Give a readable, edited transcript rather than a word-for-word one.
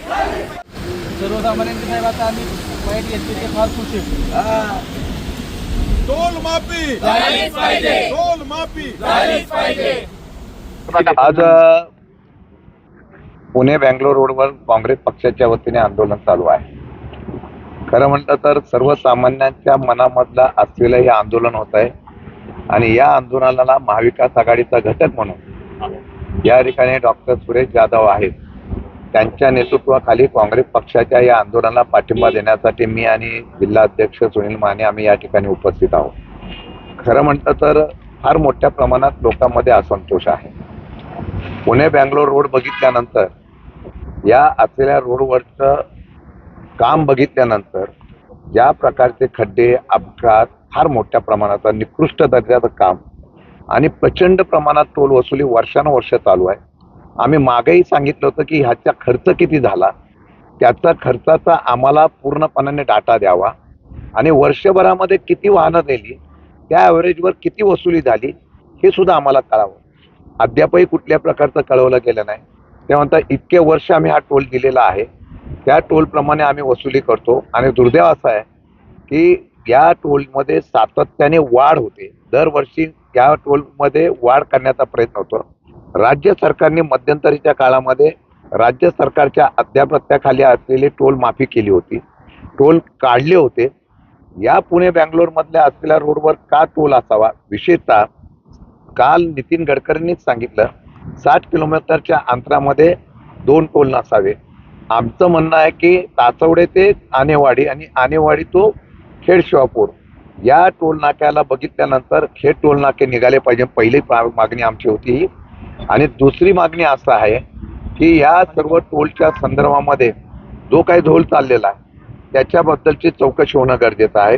सर्वसामान्यांचे साहेब आता आम्ही वाईट घेतले फार खुश आहे. टोल माफी झालीच पाहिजे. टोल माफी झालीच पाहिजे. आज पुणे बँगलोर रोडवर काँग्रेस पक्षाच्या वतीने आंदोलन चालू आहे. खरं म्हटलं तर सर्वसामान्यांच्या मनामधलं असलेलं हे आंदोलन होत आहे आणि या आंदोलनाला महाविकास आघाडीचा घटक म्हणून या ठिकाणी डॉक्टर सुरेश जाधव आहेत. त्यांच्या नेतृत्वाखाली काँग्रेस पक्षाच्या या आंदोलनाला पाठिंबा देण्यासाठी मी आणि जिल्हा अध्यक्ष सुनील माने आम्ही या ठिकाणी उपस्थित आहोत. खरं म्हटलं तर फार मोठ्या प्रमाणात लोकांमध्ये असंतोष आहे. पुणे बँगलोर रोड बघितल्यानंतर या असलेल्या रोडवरचं काम बघितल्यानंतर ज्या प्रकारचे खड्डे अपघात फार मोठ्या प्रमाणात निकृष्ट दर्जाचं काम आणि प्रचंड प्रमाणात टोल वसुली वर्षानुवर्ष चालू आहे. आम्ही मागेही सांगितलं होतं की ह्याचा खर्च किती झाला त्याचा खर्चाचा आम्हाला पूर्णपणाने डाटा द्यावा आणि वर्षभरामध्ये किती वाहनं दिली त्या ॲव्हरेजवर किती वसुली झाली हे सुद्धा आम्हाला कळावं. अद्यापही कुठल्या प्रकारचं कळवलं गेलं नाही. ते म्हणतात इतके वर्ष आम्ही हा टोल दिलेला आहे त्या टोलप्रमाणे आम्ही वसुली करतो आणि दुर्दैव असं आहे की या टोलमध्ये सातत्याने वाढ होते. दरवर्षी या टोलमध्ये वाढ करण्याचा प्रयत्न होतो. राज्य सरकारने मध्यंतरीच्या काळामध्ये राज्य सरकारच्या अध्यापत्याखाली असलेली टोल माफी केली होती. टोल काढले होते. या पुणे बँगलोरमधल्या असलेल्या रोडवर का टोल असावा विशेषतः काल नितीन गडकरींनीच सांगितलं 60 किलोमीटरच्या अंतरामध्ये 2 टोल नसावे. आमचं म्हणणं आहे की तासवडे ते आनेवाडी आणि आनेवाडी तो खेड शिवापूर या टोल नाक्याला बघितल्यानंतर खेड टोल नाके निघाले पाहिजे. पहिली मागणी आमची होती. आणि दुसरी मागणी असं आहे की या सर्व टोलच्या संदर्भामध्ये जो काही धोल चाललेला आहे त्याच्याबद्दलची चौकशी होणं गरजेचं आहे.